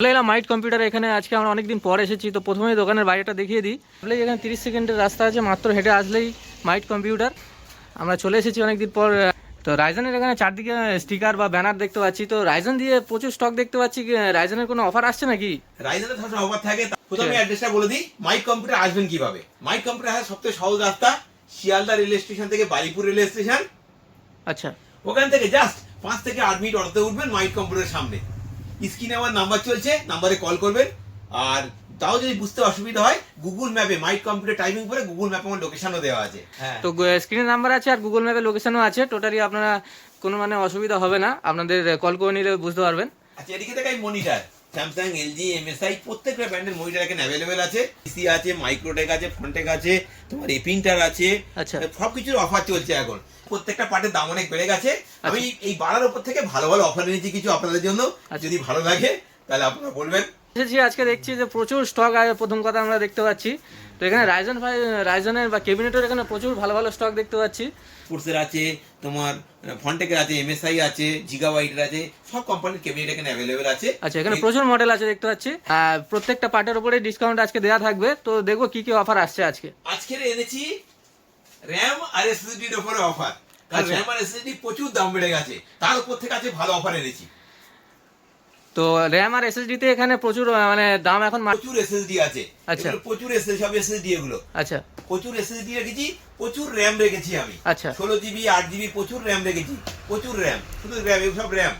চলে এলাম মাইট কম্পিউটার। এখানে আজকে আমরা অনেকদিন পর এসেছি, তো প্রথমেই দোকানের বাইরেটা দেখিয়ে দিই। আসলেই এখানে 30 সেকেন্ডের রাস্তা আছে, মাত্র হেঁটে আসলেই মাইট কম্পিউটার। আমরা চলে এসেছি অনেকদিন পর। তো রাইজনের এখানে চারদিকে স্টিকার বা ব্যানার দেখতে পাচ্ছি, তো রাইজন দিয়ে প্রচুর স্টক দেখতে পাচ্ছি। রাইজনের কোনো অফার আসছে নাকি? রাইজেনের সবসময় অফার থাকে। প্রথমে অ্যাড্রেসটা বলে দিই, মাইট কম্পিউটার আসবেন কিভাবে। মাইট কম্পিউটার আসার সবথেকে সহজ রাস্তা শিয়ালদা রেলওয়ে স্টেশন থেকে বালিপুর রেলওয়ে স্টেশন। আচ্ছা, ওখান থেকে জাস্ট 5 থেকে 8 মিনিট অটোতে উঠবেন, মাইট কম্পিউটারের সামনে। স্ক্রিনে আমার নাম্বার চলছে, নাম্বারে কল করবেন। আর তাও যদি বুঝতে অসুবিধা হয়, গুগল ম্যাপে মাইট কম্পিউটার টাইপিং করে গুগল ম্যাপে আমার লোকেশনও দেওয়া আছে। তো স্ক্রিনে নাম্বার আছে আর গুগল ম্যাপে লোকেশনও আছে। টোটালি আপনারা কোনো অসুবিধা হবে না, আপনাদের কল করে নিলে বুঝতে পারবেন। আচ্ছা, এদিকে দেখাই মনিটর। স্যামসাং, এলজি, এমএসআই প্রত্যেকটা ব্র্যান্ডের মনিটর এখানে অ্যাভেলেবেল আছে। পিসি আছে, মাইক্রোটেক আছে, ফন্টেক আছে, তোমার এপিন্টার আছে। আচ্ছা, সবকিছুর অফার চলছে এখন। প্রত্যেকটা পার্টের দাম অনেক বেড়ে গেছে। আমি এই বাড়ার উপর থেকে ভালো ভালো অফার এনেছি কিছু আপনাদের জন্য। যদি ভালো লাগে তাহলে আপনারা বলবেন। এসেছি আজকে, দেখছি যে প্রচুর স্টক আছে। প্রথম কথা আমরা দেখতে পাচ্ছি, তো এখানে রাইজনের বা ক্যাবিনেটের এখানে প্রচুর ভালো ভালো স্টক দেখতে পাচ্ছি। ফোর্সের আছে, তোমার ফন্টেকের আছে, এমএসআই আছে, জিগাবাইটের আছে, সব কোম্পানির ক্যাবিনেট এখানে অ্যাভেলেবেল আছে। আচ্ছা, এখানে প্রচুর মডেল আছে দেখতে পাচ্ছি। প্রত্যেকটা পার্টের উপরে ডিসকাউন্ট আজকে দেওয়া থাকবে। তো দেখবো কি কি অফার আসছে আজকে। আজকে এনেছি র্যাম আর এসএসডির উপরে অফার। কারণ র্যাম আর এসএসডি প্রচুর দাম বেড়ে গেছে, তার উপর থেকে আছে ভালো অফার এনেছি। তো র্যাম আর এসএসডি তে এখানে প্রচুর দাম এখন প্রচুর এসএসডি আছে। আচ্ছা, প্রচুর এসএসডি, সব এসএসডি এগুলো। আচ্ছা, প্রচুর এসএসডি রেখেছি, প্রচুর র্যাম রেখেছি আমি। আচ্ছা, 16 জিবি, 8 জিবি প্রচুর র্যাম রেখেছি। প্রচুর র্যাম, শুধু র্যাম, এগুলো সব র্যাম।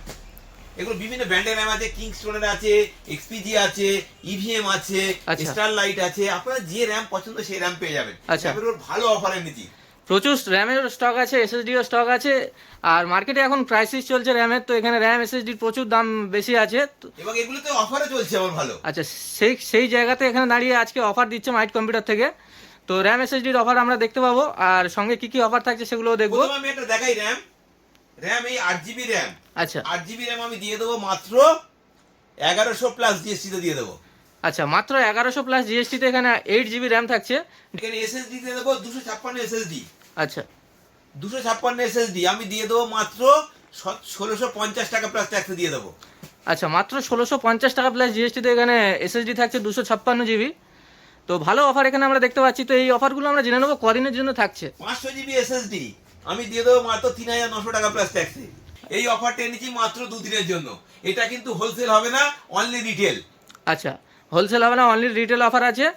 এগুলো বিভিন্ন ব্র্যান্ডের র্যাম আছে, কিংস্টোনের আছে, এক্সপিজি আছে, ইভিএম আছে, আচ্ছা, স্টারলাইট আছে। আপনারা যে র্যাম পছন্দ সেই র্যাম পেয়ে যাবেন। আচ্ছা, এগুলোর ভালো অফার এনেছি। প্রচুর র্যামের স্টক আছে, এসএসডিও স্টক আছে। আর মার্কেটে এখন ক্রাইসিস চলছে র্যামের, তো এখানে র্যাম এসএসডির প্রচুর দাম বেশি আছে। এবং এগুলোতে অফারও চলছে আমার ভালো। আচ্ছা, সেই সেই জায়গাতে এখানে দাঁড়িয়ে আজকে অফার দিচ্ছে মাইট কম্পিউটার থেকে। তো র্যাম এসএসডির অফার আমরা দেখতে পাবো, আর সঙ্গে কি কি অফার থাকছে সেগুলোও দেখবো। প্রথমে আমি একটা দেখাই র্যাম। র্যাম এই 8 জিবি র্যাম। আচ্ছা, 8 জিবি র্যাম আমি দিয়ে দেবো মাত্র 1100 প্লাস জিএসটি তে দিয়ে দেবো। আচ্ছা, মাত্র 1100 প্লাস জিএসটিতে এখানে 8 জিবি র্যাম থাকছে। এখানে এসএসডি দিয়ে দেবো 256 এসএসডি। আচ্ছা, 256 এসএসডি আমি দিয়ে দেবো মাত্র 1650 টাকা প্লাস ট্যাক্স দিয়ে দেবো। আচ্ছা, মাত্র 1650 টাকা প্লাস জিএসটিতে এখানে এসএসডি থাকছে 256 জিবি। তো ভালো অফার এখানে আমরা দেখতে পাচ্ছি। তো এই অফারগুলো আমরা জেনে নেবো কদিনের জন্য থাকছে। 500 জিবি এসএসডি আমি দিয়ে দেবো মাত্র 3900 টাকা প্লাস ট্যাক্সে। এই অফারটা এনেছি মাত্র 2 দিনের জন্য। এটা কিন্তু হোলসেল হবে না, অনলি রিটেল। আচ্ছা, হোলসেল হবে না, অনলি রিটেল অফার আছে।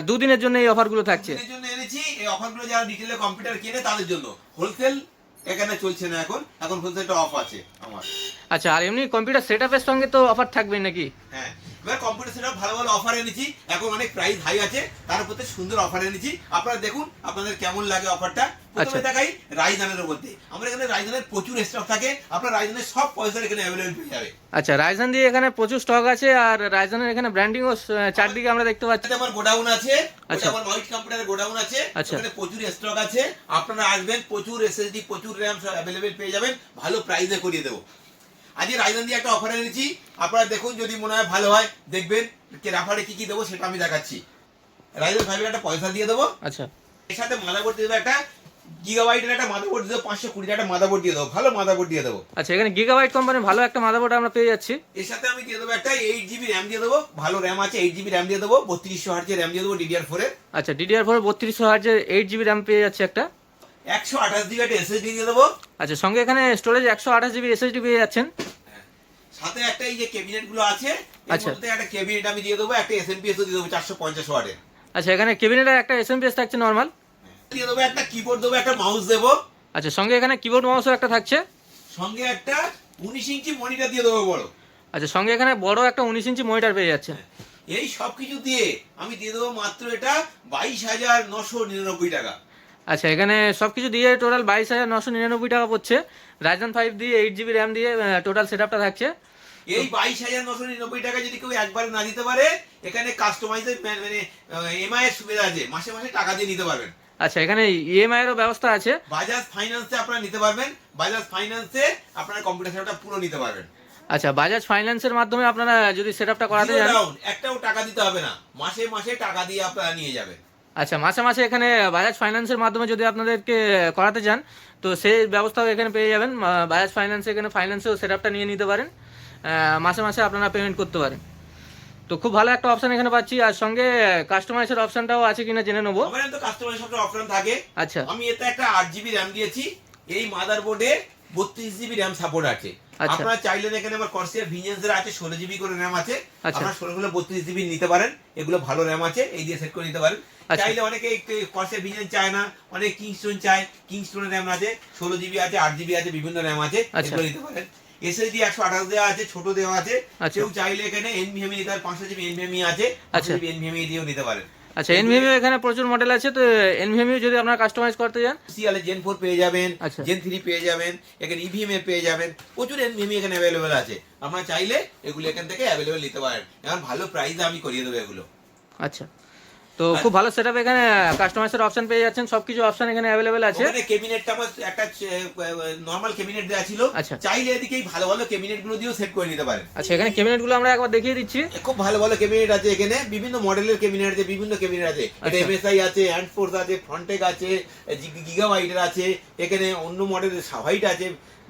দুদিনের জন্য এই অফারগুলো থাকছে। এর জন্য এনেছি এই অফারগুলো, যারা রিটেলে কম্পিউটার কেনে তাদের জন্য। হোলসেল এখানে চলছে না এখন, এখন হোলসেলটা অফ আছে আমার। আচ্ছা, আর এমনি কম্পিউটার সেটআপের সঙ্গে তো অফার থাকবেই নাকি? হ্যাঁ, এবার কম্পিউটার সেটআপ ভালো ভালো অফার এনেছি। এখন অনেক প্রাইস হাই আছে, তার উপর সুন্দর অফার এনেছি। আপনারা দেখুন আপনাদের কেমন লাগে অফারটা। প্রথমে দেখাই রাইজনের উপর দিয়ে। আমরা এখানে রাইজনের প্রচুর স্টক থাকে, আপনারা রাইজনের সব পয়সার এখানে অ্যাভেলেবল পেয়ে যাবে। আচ্ছা, রাইজন দিয়ে এখানে প্রচুর স্টক আছে, আর রাইজনের এখানে ব্র্যান্ডিংও চারদিকে আমরা দেখতে পাচ্ছি। আমার গোডাউন আছে, আচ্ছা, আমার মাইট কম্পিউটারের গোডাউন আছে। আচ্ছা, এখানে প্রচুর স্টক আছে। আপনারা আসবেন, প্রচুর এসএসডি, প্রচুর র্যাম সব অ্যাভেলেবল পেয়ে যাবেন। ভালো প্রাইসে করিয়ে দেবো। আজকে রাইজন দিয়ে একটা অফার এনেছি, আপনারা দেখুন, যদি মনে হয় ভালো হয় দেখবেন। অফারে কি কি দেবো সেটা আমি দেখাচ্ছি। রাইজন 5 একটা পয়সা দিয়ে দেবো। আচ্ছা, এর সাথে মাদারবোর্ড দিয়ে দেবো, একটা গিগাবাইটের একটা মাদারবোর্ড দিয়ে দেবো, 520 একটা মাদারবোর্ড দিয়ে দেবো, ভালো মাদারবোর্ড দিয়ে দেবো। আচ্ছা, এখানে গিগাবাইট কোম্পানির ভালো একটা মাদারবোর্ড আমরা পেয়ে যাচ্ছি। এর সাথে আমি দিয়ে দেবো একটা 8 জিবি র্যাম দিয়ে দেবো, ভালো র্যাম আছে, 8 জিবি র্যাম দিয়ে দেবো, 3200 হার্জের র্যাম দিয়ে দেবো DDR4 এর। আচ্ছা, DDR4 3200 হার্জের 8 জিবি র্যাম পেয়ে যাচ্ছে একটা। 128 জিবি একটা এসএসডি দিয়ে দেবো। আচ্ছা, সঙ্গে এখানে স্টোরেজ 128 জিবি এসএসডি পেয়ে যাচ্ছেন। সাথে একটা এই যে ক্যাবিনেট গুলো আছে, এর আচ্ছা, মধ্যে একটা ক্যাবিনেট আমি দিয়ে দেবো, একটা এসএমপিএস দিয়ে দেবো 450 ওয়াটের। আচ্ছা, এখানে ক্যাবিনেটের একটা এসএমপিএস থাকছে নরমাল। দিয়ে দেবো একটা কিবোর্ড দেবো, একটা মাউস দেবো। আচ্ছা, সঙ্গে এখানে কিবোর্ড মাউসও একটা থাকছে। সঙ্গে একটা 19 ইঞ্চি মনিটর দিয়ে দেবো বড়। আচ্ছা, সঙ্গে এখানে বড় একটা 19 ইঞ্চি মনিটর পেয়ে যাচ্ছে। এই সব কিছু দিয়ে আমি দিয়ে দেবো মাত্র এটা 22,999 টাকা। আচ্ছা, এখানে সব কিছু দিয়ে টোটাল 22,999 টাকা পড়ছে। রাইজন 5 দিয়ে 8 জিবি র্যাম দিয়ে টোটাল সেটআপটা থাকছে। এই 22,999 টাকা যদি কেউ একবারে না দিতে পারে, এখানে কাস্টমাইজের মানে এমআই এর সুবিধা আছে, মাসে মাসে টাকা দিয়ে নিতে পারবেন। আচ্ছা, এখানে ইএমআই এরও ব্যবস্থা আছে। বাজাজ ফাইন্যান্সে আপনারা নিতে পারবেন। বাজাজ ফাইন্যান্সে আপনারা কম্পিউটার সেটআপটা পুরো নিতে পারবেন। আচ্ছা, বাজাজ ফাইন্যান্সের মাধ্যমে আপনারা যদি সেটআপটা করাতে Zero যান, down, একটাও টাকা দিতে হবে না, মাসে মাসে টাকা দিয়ে আপনারা নিয়ে যাবেন। আচ্ছা, মাসে মাসে এখানে বাজাজ ফাইন্যান্সের মাধ্যমে যদি আপনাদেরকে করাতে চান, তো সেই ব্যবস্থাও এখানে পেয়ে যাবেন। বাজাজ ফাইন্যান্সে এখানে ফাইন্যান্সেও সেটআপটা নিয়ে নিতে পারেন। মাসে মাসে আপনারা পেমেন্ট করতে পারেন। তো খুব ভালো একটা অপশন এখানে পাচ্ছি, আর সঙ্গে কাস্টমাইজের অপশনটাও আছে কিনা জেনে নেবো। ওখানে তো কাস্টমাইজ সব অপশন থাকে। আচ্ছা আমি এতে একটা 8 জিবি র্যাম দিয়েছি। এই মাদারবোর্ডে 32 জিবি র্যাম সাপোর্ট আছে। আচ্ছা। আপনারা চাইলে এখানে আবার কর্সিয়ার ভিনিয়েন্সের আছে 16 জিবি করে র্যাম আছে। আচ্ছা। আপনারা 16 32 জিবি নিতে পারেন, এগুলো ভালো র্যাম আছে, এই দিয়ে সেট করে নিতে পারেন। আচ্ছা। চাইলে অনেকে কর্সিয়ার ভিনিয়েন্স চায় না, অনেকে কিংস্টোন চায়, কিংস্টোনের র্যাম আছে 16 জিবি আছে, 8 জিবি আছে, বিভিন্ন র্যাম আছে, আচ্ছা। এগুলো নিতে পারেন। এসএসডি 128 দেওয়া আছে, ছোট দেওয়া আছে। আচ্ছা। কেউ চাইলে এখানে এনভিএমই নিতে পারেন, 500 জিবি এনভিএমই আছে, আচ্ছা। 500 জিবি এনভিএমই দিয়েও নিতে পারেন। আচ্ছা, এনভিএমইউ এখানে প্রচুর মডেল আছে, তো এনভিএমইউ যদি আপনারা কাস্টমাইজ করতে যান, সিএল জেন 4 পেয়ে যাবেন, আচ্ছা। জেন 3 পেয়ে যাবেন, এখানে ইভিএম পেয়ে যাবেন, প্রচুর এনভিএমই এখানে অ্যাভেলেবেল আছে। আপনারা চাইলে এগুলো এখান থেকে অ্যাভেলেবেল নিতে পারেন, এখন ভালো প্রাইসে আমি করিয়ে দেবো এগুলো। আচ্ছা। তো খুব ভালো সেটআপ, এখানে কাস্টমাইজের অপশন পেয়ে যাচ্ছেন, সবকিছু অপশন এখানে অ্যাভেলেবেল আছে। ওখানে ক্যাবিনেটটা আমার একটা নরমাল ক্যাবিনেট দেওয়া ছিল, আচ্ছা। চাইলে এদিকেই ভালো ভালো ক্যাবিনেট গুলো দিয়েও সেট করে নিতে পারেন। আচ্ছা, এখানে ক্যাবিনেটগুলো আমরা একবার দেখিয়ে দিচ্ছি। খুব ভালো ভালো ক্যাবিনেট আছে এখানে, বিভিন্ন মডেলের ক্যাবিনেট আছে, বিভিন্ন ক্যাবিনেট আছে। এটা আচ্ছা। এমএসআই আছে, হ্যান্ড ফোর্স আছে, ফ্রন্টেক আছে, গিগাবাইটের আছে, এখানে অন্য মডেলের হোয়াইট আছে,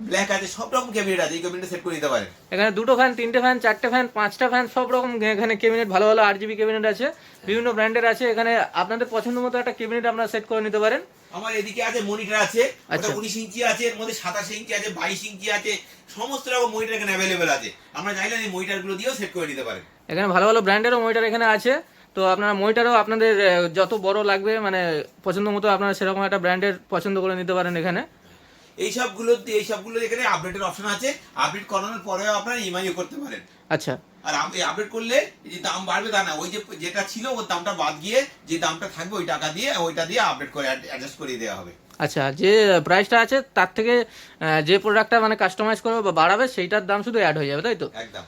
ব্ল্যাক আছে, সব রকম ক্যাবিনেট আছে, এই ক্যাবিনেট সেট করে নিতে পারেন। এখানে 2টো ফ্যান, 3টে ফ্যান, 4টে ফ্যান, 5টা ফ্যান, সব রকম এখানে ক্যাবিনেট, ভালো ভালো 8 জিবি ক্যাবিনেট আছে, বিভিন্ন ব্র্যান্ডের আছে। এখানে আপনাদের পছন্দ মতো একটা ক্যাবিনেট আপনারা সেট করে নিতে পারেন। আমার এদিকে আছে মনিটর আছে, ওটা আচ্ছা। 19 ইঞ্চি আছে, এর মধ্যে 27 ইঞ্চি আছে, 22 ইঞ্চি আছে, সমস্ত রকম মনিটর এখানে অ্যাভেলেবেল আছে। আমরা চাইলে এই মনিটর গুলো দিয়েও সেট করে নিতে পারেন। এখানে ভালো ভালো ব্র্যান্ডেরও মনিটর এখানে আছে, তো আপনারা মনিটরও আপনাদের যত বড় লাগবে মানে পছন্দ মতো আপনারা সেরকম একটা ব্র্যান্ডের পছন্দ করে নিতে পারেন এখানে। এইসবগুলো এখানে আপডেটের অপশন আছে, আপডেট করানোর পরেও আপনারা ইএমআইও করতে পারেন। আচ্ছা। আর আপডেট করলে যে দাম বাড়বে তা না, ওই যে যেটা ছিল ওর দামটা বাদ গিয়ে যে দামটা থাকবে ওই টাকা দিয়ে ওইটা দিয়ে আপডেট করে অ্যাডজাস্ট করে দেওয়া হবে। আচ্ছা, যে প্রাইসটা আছে তার থেকে যে প্রোডাক্টটা মানে কাস্টমাইজ করবে বা বাড়াবে সেইটার দাম শুধু অ্যাড হয়ে যাবে, তাই তো? একদম।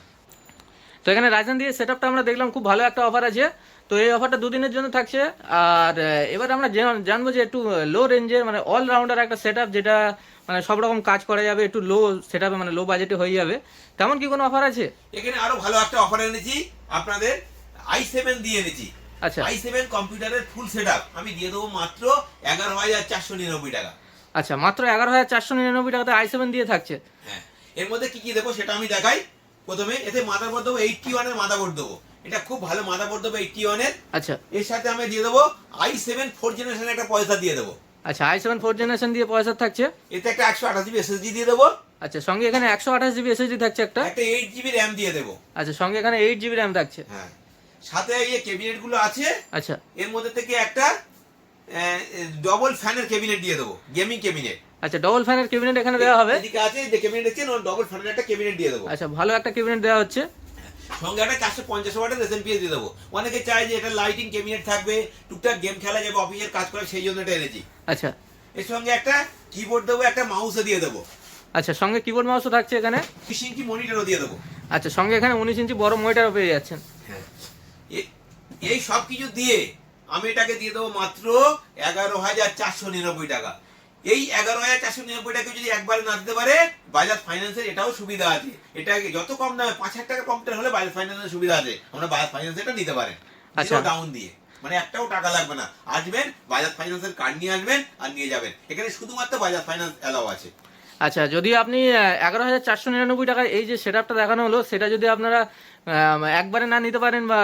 তো এখানে রাইজেন দিয়ে সেটআপটা আমরা দেখলাম, খুব ভালো একটা অফার আছে। তো এই অফারটা 2 দিনের জন্য থাকছে। আর এবার আমরা জানবো যে একটু লো রেঞ্জের মানে অলরাউন্ডার একটা সেটআপ, যেটা মানে সব রকম কাজ করা যাবে, একটু লো সেটআপে মানে লো বাজেটে হয়ে যাবে, তেমন কি কোনো অফার আছে? এখানে আরো ভালো একটা অফার এনেছি আপনাদের, i7 দিয়ে এনেছি। আচ্ছা। i7 কম্পিউটারের ফুল সেটআপ আমি দিয়ে দেবো মাত্র 11,499 টাকা। আচ্ছা, মাত্র 11,499 টাকাতে i7 দিয়ে থাকছে। হ্যাঁ, এর মধ্যে কি কি দেবো সেটা আমি দেখাই। প্রথমে এতে মাদারবোর্ড দেবো 81 এর মাদারবোর্ড দেবো, এটা খুব ভালো মাদারবোর্ড দেবো 81 এর। আচ্ছা। এর সাথে আমি দিয়ে দেবো i7 4 জেনারেশন একটা পয়সা দিয়ে দেবো। আচ্ছা, i7 4 জেনারেশন দিয়ে পয়সা থাকছে। এতে একটা 128 জিবি এসএসডি দিয়ে দেবো। আচ্ছা, সঙ্গে এখানে 128 জিবি এসএসডি থাকছে একটা। 8 জিবি র্যাম দিয়ে দেবো। আচ্ছা, সঙ্গে এখানে 8 জিবি র্যাম থাকছে। হ্যাঁ, সাথে এই ক্যাবিনেট গুলো আছে। আচ্ছা। এর মধ্যে থেকে একটা ডবল ফ্যানের ক্যাবিনেট দিয়ে দেবো, গেমিং ক্যাবিনেট। আচ্ছা, ডবল ফ্যানের ক্যাবিনেট এখানে দেওয়া হবে। এদিকে আছে যে ক্যাবিনেট আছে, ডবল ফ্যানের একটা ক্যাবিনেট দিয়ে দেবো। আচ্ছা, ভালো একটা ক্যাবিনেট দেওয়া হচ্ছে। সঙ্গে একটা 450 ওয়াটের এসএমপিএস দিয়ে দেবো। অনেকে চায় যে এটা লাইটিং ক্যাবিনেট থাকবে, টুকটাক গেম খেলা যাবে, অফিসের কাজ করে, সেই জন্য এটা এনেছি। আচ্ছা। এর সঙ্গে একটা কিবোর্ড দেবো, একটা মাউসও দিয়ে দেবো। আচ্ছা, সঙ্গে কিবোর্ড মাউসও থাকছে এখানে। 20 ইঞ্চি মনিটরও দিয়ে দেবো। আচ্ছা, সঙ্গে এখানে 19 ইঞ্চি বড় মনিটরও পেয়ে যাচ্ছেন। হ্যাঁ, এই সব কিছু দিয়ে আমি এটাকে দিয়ে দেবো মাত্র 11,499 টাকা। এই 11,499 টাকা যদি একবারে না দিতে পারে, বাজাজ ফাইন্যান্সের এটাও সুবিধা আছে। এটাকে যত কম দামে 5,000 টাকা কম্পিউটার হলে বাজাজ ফাইন্যান্সের সুবিধা আছে, আমরা বাজাজ ফাইন্যান্স এটা নিতে পারেন। আচ্ছা। ডাউন দিয়ে মানে একটাও টাকা লাগবে না, আসবেন বাজাজ ফাইন্যান্সের কার্ড নিয়ে আসবেন আর নিয়ে যাবেন। এখানে শুধুমাত্র বাজাজ ফাইন্যান্স এলাও আছে। আচ্ছা, যদি আপনি 11,499 টাকায় এই যে সেটআপটা দেখানো হলো, সেটা যদি আপনারা একবারে না নিতে পারেন বা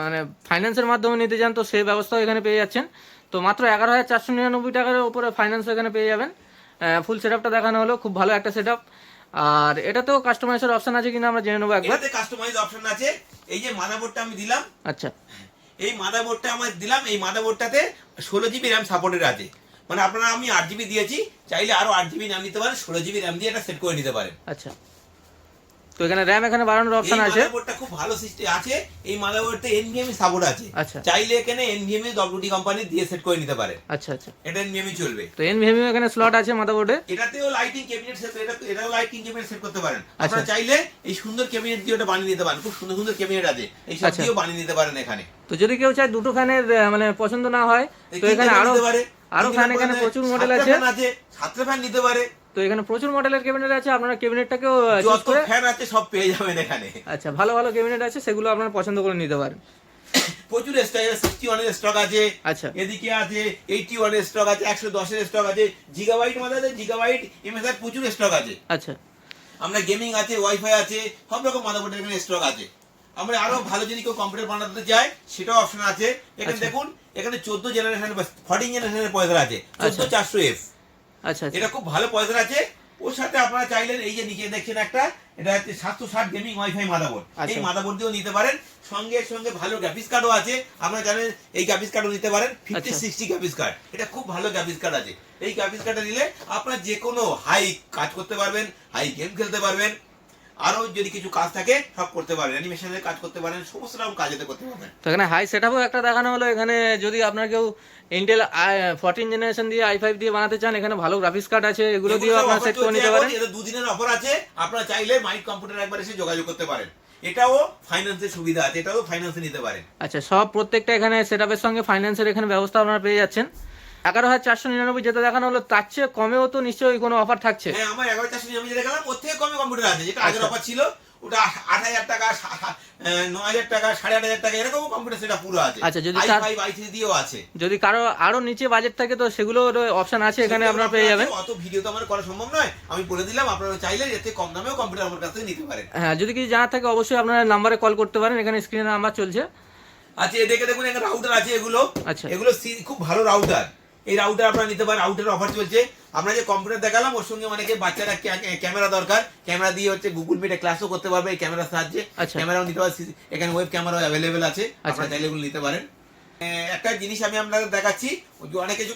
মানে ফাইন্যান্সের মাধ্যমে নিতে চান, তো সেই ব্যবস্থাও এখানে পেয়ে যাচ্ছেন। তো মাত্র 11,499 টাকার উপরে ফাইন্যান্স এখানে পেয়ে যাবেন। ফুল সেটআপটা দেখানো হলো, খুব ভালো একটা সেটআপ। আর এটাতেও কাস্টমাইজের অপশন আছে কিনা আমরা জেনে নেবো একবার। এটাতে কাস্টমাইজ অপশন আছে। এই যে মাদারবোর্ডটা আমি দিলাম, আচ্ছা, এই মাদারবোর্ডটা আমার দিলাম, এই মাদারবোর্ডটাতে 16 জিবি র্যাম সাপোর্টেড আছে। মানে আপনারা আমি 8 জিবি দিয়েছি, চাইলে আরো 8 জিবি র্যাম নিতে পারেন, 16 জিবি র্যাম দিয়ে এটা সেট করে নিতে পারেন। আচ্ছা। তো এখানে র্যাম এখানে বাড়ানোর অপশন এই আছে। মাদারবোর্ডটা খুব ভালো সিস্টেম আছে। এই মাদারবোর্ডে এনভিএমই সাপোর্ট আছে। আচ্ছা। চাইলে এখানে এনভিএমই ডব্লিউডি কোম্পানি দিয়ে সেট করে নিতে পারে। আচ্ছা। আচ্ছা, এটা এনভিএমই চলবে। তো এনভিএমইউ এখানে স্লট আছে মাদারবোর্ডে। এটাতেও লাইটিং ক্যাবিনেট সেট, এটাও লাইটিং ক্যাবিনেট সেট করতে পারেন। আচ্ছা। আপনারা চাইলে এই সুন্দর ক্যাবিনেট দিয়ে ওটা বানিয়ে নিতে পারেন। খুব সুন্দর সুন্দর ক্যাবিনেট আছে, এই সব আচ্ছা। দিয়েও বানিয়ে নিতে পারেন এখানে। তো যদি কেউ চায় দুটো ফ্যানের মানে পছন্দ না হয়, তো এখানে আরো ফ্যান এখানে প্রচুর মডেল আছে। 7টা ফ্যান নিতে পারে। তো এখানে প্রচুর মডেলের ক্যাবিনেট আছে, আপনারা ক্যাবিনেটটাকেও চুজ যত করে। ফ্যান আছে সব পেয়ে যাবেন এখানে। আচ্ছা, ভালো ভালো ক্যাবিনেট আছে, সেগুলো আপনারা পছন্দ করে নিতে পারেন। প্রচুর স্টক, 61 এর স্টক আছে। আচ্ছা। এদিকে আছে 81 এর স্টক আছে, 110 এর স্টক আছে, জিগাবাইট মাদারে জিগাবাইট এমএসআর প্রচুর স্টক আছে। আচ্ছা। আমরা গেমিং আছে, ওয়াইফাই আছে, সব রকম মাদারবোর্ডের এখানে স্টক আছে। আমরা আরো ভালো যদি কেউ কম্পিউটার বানাতে চায় সেটাও অপশন আছে। এখানে আচ্ছা। দেখুন এখানে 14 জেনারেশন 14 জেনারেশনের পয়সা আছে, 14400F। আচ্ছা আচ্ছা এটা খুব ভালো পয়সা আছে। ওর সাথে আপনারা চাইলেন এই যে নিচে দেখছেন একটা, এটা হচ্ছে 760 গেমিং ওয়াইফাই মাদারবোর্ড। এই আচ্ছা। মাদারবোর্ড দিয়েও নিতে পারেন, সঙ্গে সঙ্গে ভালো গ্রাফিক্স কার্ডও আছে। আপনারা জানেন এই গ্রাফিক্স কার্ডও নিতে পারেন, 5060 গ্রাফিক্স কার্ড। এটা খুব ভালো গ্রাফিক্স কার্ড আছে। এই গ্রাফিক্স কার্ডটা নিলে আপনারা যে কোনো হাই কাজ করতে পারবেন, হাই গেম খেলতে পারবেন, আরো যদি কিছু কাজ থাকে সব করতে পারবেন, অ্যানিমেশনের কাজ করতে পারেন, সমস্ত রকম কাজেতে করতে পারবেন। তো এখানে হাই সেটআপও একটা দেখানো হলো। এখানে যদি আপনার কেউ ইন্টেল 14 জেনারেশন দিয়ে i5 দিয়ে বানাতে চান, এখানে ভালো গ্রাফিক্স কার্ড আছে, এগুলো দিয়েও আপনারা সেট করে নিতে পারেন। এটা দুদিনের অফার আছে, আপনারা চাইলে মাইট কম্পিউটার একবার এসে যোগাযোগ করতে পারেন। এটাও ফাইন্যান্সের সুবিধা আছে, এটাও ফাইন্যান্সে নিতে পারেন। আচ্ছা, সব প্রত্যেকটা এখানে সেটআপের সঙ্গে ফাইন্যান্সের এখানে ব্যবস্থা আপনারা পেয়ে যাচ্ছেন। 11,499 যেটা দেখানো হলো তার চেয়ে কমেও তো নিশ্চয়ই কোনো অফার থাকছে। হ্যাঁ, আমার 11,499 যেটা দেখালাম ওর থেকে কমে কম্পিউটার আছে, যেটা আগের অফার ছিল ওটা 8,000 টাকা, 9,000 টাকা, 8,500 টাকা এরকম কম্পিউটার সেটা পুরো আছে। আচ্ছা, যদি i5 i3 দিয়েও আছে। যদি কারো আরো নিচে বাজেট থাকে তো সেগুলো অপশন আছে এখানে আপনারা পেয়ে যাবেন। অত ভিডিও তো আমার করা সম্ভব নয়, আমি বলে দিলাম, আপনারা চাইলে এতে কম দামেও কম্পিউটার আমার কাছ থেকে নিতে পারেন। হ্যাঁ, যদি কিছু জানা থাকে অবশ্যই আপনারা নাম্বারে কল করতে পারেন, এখানে স্ক্রিনে নাম্বার চলছে। আচ্ছা, এদিকে দেখুন এখানে রাউটার আছে। এগুলো আচ্ছা। এগুলো খুব ভালো রাউটার। এই রাউটার আপনারা নিতে পারেন, রাউটারের অফার চলছে। আমরা যে কম্পিউটার দেখালাম ওর সঙ্গে অনেকে বাচ্চারা ক্যামেরা দরকার, ক্যামেরা দিয়ে হচ্ছে গুগল মিটে ক্লাসও করতে পারবে এই ক্যামেরার সাহায্যে। আচ্ছা। ক্যামেরাও নিতে পারবে, এখানে ওয়েব ক্যামেরাও অ্যাভেলেবেল আছে, আচ্ছা। আপনারা চাইলে এগুলো নিতে পারেন। একটা জিনিস আমি আপনাদের দেখাচ্ছি,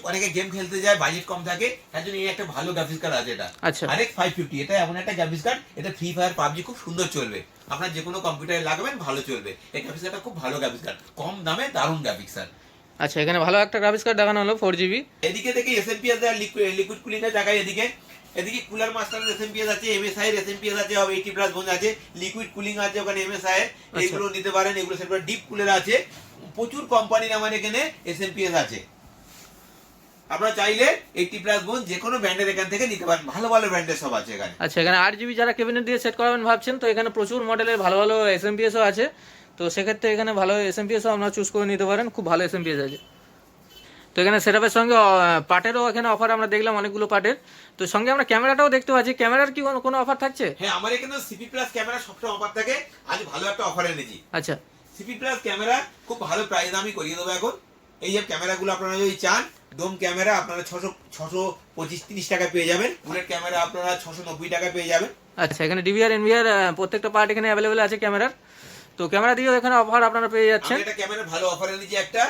অনেকে গেম খেলতে যায়, বাজেট কম থাকে, তার জন্য এই একটা ভালো গ্রাফিক্স কার্ড আছে। এটা আচ্ছা। RX 550, এটা এমন একটা গ্রাফিক্স কার্ড, এটা ফ্রি ফায়ার পাবজি খুব সুন্দর চলবে, আপনার যে কোনো কম্পিউটারে লাগাবেন ভালো চলবে। এই গ্রাফিক্স কার্ডটা খুব ভালো গ্রাফিক্স কার্ড, কম দামে দারুণ গ্রাফিক্স কার্ড। আচ্ছা, এখানে ভালো একটা গ্রাফিক্স কার্ড দেখানো হলো 4GB। এদিকে দেখি এসএমপিএস আর লিকুইড কুলিং এর জায়গায় এদিকে কুলার মাস্টারের এসএমপিএস আছে, এমএসআই এর এসএমপিএস আছে, 80+ বোন আছে, লিকুইড কুলিং আছে ওখানে এমএসআই এর, এগুলো নিতে পারেন। এগুলো সেট ডিপ কুলার আছে, প্রচুর কোম্পানির আমার এখানে এসএমপিএস আছে। আপনারা চাইলে 80+ বোন যে কোনো ব্র্যান্ডের এখান থেকে নিতে পারেন, ভালো ভালো ব্র্যান্ডের সব আছে এখানে। আচ্ছা, এখানে 8GB যারা ক্যাবিনেট দিয়ে সেট করাবেন ভাবছেন, তো এখানে প্রচুর মডেলের ভালো ভালো এসএমপিএসও আছে। তো সেক্ষেত্রে এখানে ভালো এসএমপিএসও আপনারা চুজ করে নিতে পারেন, খুব ভালো এসএমপিএস আছে। তো এখানে সেটআপের সঙ্গে পার্টেরও এখানে অফার আমরা দেখলাম অনেকগুলো পার্টের। তো সঙ্গে আমরা ক্যামেরাটাও দেখতে পাচ্ছি, ক্যামেরার কি কোনো অফার থাকছে? হ্যাঁ, আমার এখানে সিপি প্লাস ক্যামেরা সবসময় অফার থাকে, আজ ভালো একটা অফার এনেছি। আচ্ছা। সিপি প্লাস ক্যামেরা খুব ভালো প্রাইস আমি করিয়ে দেবো এখন। এই যে ক্যামেরাগুলো আপনারা যদি চান, ডোম ক্যামেরা আপনারা 625-30 টাকা পেয়ে যাবেন, বুলেট ক্যামেরা আপনারা 690 টাকা পেয়ে যাবেন। আচ্ছা, এখানে ডিভিআর এনভিআর প্রত্যেকটা পার্ট এখানে অ্যাভেলেবেল আছে ক্যামেরার। তো ক্যামেরা দিয়েও এখানে অফার আপনারা পেয়ে যাচ্ছেন। আমি একটা ক্যামেরা ভালো অফার এনেছি, একটা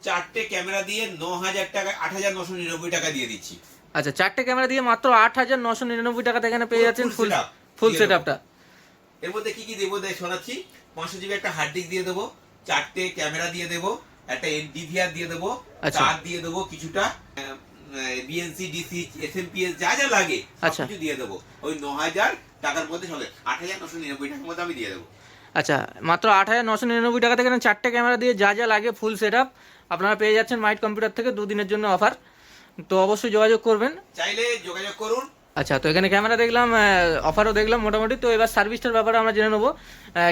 4টে ক্যামেরা দিয়ে 9,000 টাকা, 8,999 টাকা দিয়ে দিচ্ছি। আচ্ছা, 4টে ক্যামেরা দিয়ে মাত্র 8,999 টাকাতে এখানে পেয়ে যাচ্ছেন ফুল setup সেটআপটা। এর মধ্যে কি কি দেবো শোনাচ্ছি। 500 জিবি একটা হার্ড ডিস্ক দিয়ে দেবো, 4টে ক্যামেরা দিয়ে দেবো, একটা ডিভিআর দিয়ে দেবো, চার্জ দিয়ে দেবো, কিছুটা বিএনসি, ডিসি, এসএমপিএস যা যা লাগে সবকিছু দিয়ে দেবো। ওই 9,000 টাকার মধ্যে চলে, 8,999 টাকার মধ্যে আমি দিয়ে দেবো। আচ্ছা, মাত্র 8,999 টাকা থেকে 4টে ক্যামেরা দিয়ে যা যা লাগে ফুল সেটআপ আপনারা পেয়ে যাচ্ছেন মাইট কম্পিউটার থেকে 2 দিনের জন্য অফার। তো অবশ্যই যোগাযোগ করবেন, চাইলে যোগাযোগ করুন। আচ্ছা, তো এখানে ক্যামেরা দেখলাম, অফারও দেখলাম মোটামুটি। তো এবার সার্ভিসটার ব্যাপারে আমরা জেনে নেবো।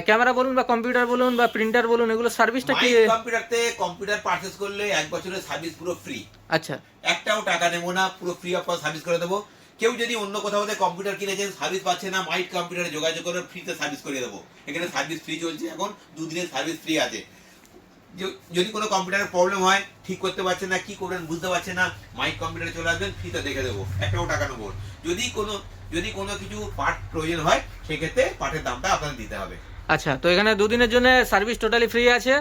ক্যামেরা বলুন বা কম্পিউটার বলুন বা প্রিন্টার বলুন, এগুলো সার্ভিসটা কি? কম্পিউটারতে কম্পিউটার পারচেজ করলে 1 বছরের সার্ভিস পুরো ফ্রি। আচ্ছা, একটাও টাকা নেবো না, পুরো ফ্রি অফ কস্ট সার্ভিস করে দেবো। কেউ যদি অন্য কোথাও থেকে কম্পিউটার কিনেছেন, সার্ভিস পাচ্ছে না, মাইট কম্পিউটারে যোগাযোগ করে ফ্রিতে সার্ভিস করে দেবো। এখানে সার্ভিস ফ্রি চলছে এখন, 2 দিনের সার্ভিস ফ্রি আছে। যদি কোনো কম্পিউটারের প্রবলেম হয়, ঠিক করতে পারছেন না, কি করবেন বুঝতে পারছেন না, মাইট কম্পিউটারে চলে আসবেন, ফ্রিতে দেখে দেবো, একটাও টাকা নেবো। যদি কোনো কিছু পার্ট প্রয়োজন হয় সেক্ষেত্রে পার্টের দামটা আপনাদের দিতে হবে। আচ্ছা, তো এখানে 2 দিনের জন্য সার্ভিস টোটালি ফ্রি আছে।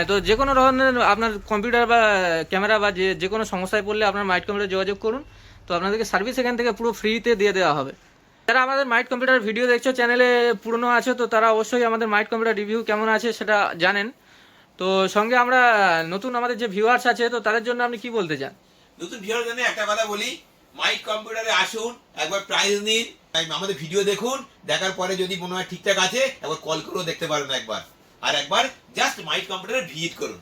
তো যে কোনো ধরনের আপনার কম্পিউটার বা ক্যামেরা বা যে কোনো সমস্যায় পড়লে আপনার মাইট কম্পিউটার যোগাযোগ করুন, তো আপনাদেরকে সার্ভিস এখান থেকে পুরো ফ্রিতে দিয়ে দেওয়া হবে। যারা আমাদের মাইট কম্পিউটার ভিডিও দেখছো, চ্যানেলে পুরনো আছে, তো তারা অবশ্যই আমাদের মাইট কম্পিউটার রিভিউ কেমন আছে সেটা জানেন। তো সঙ্গে আমরা নতুন আমাদের যে ভিউয়ার্স আছে, তো তাদের জন্য আপনি কি বলতে চান? নতুন ভিউয়ার জন্য একটা কথা বলি, মাইট কম্পিউটারে আসুন, একবার প্রাইস নিন, আমাদের ভিডিও দেখুন, দেখার পরে যদি মনে হয় ঠিকঠাক আছে একবার কল করেও দেখতে পারেন একবার, আর একবার জাস্ট মাইট কম্পিউটারে ভিজিট করুন।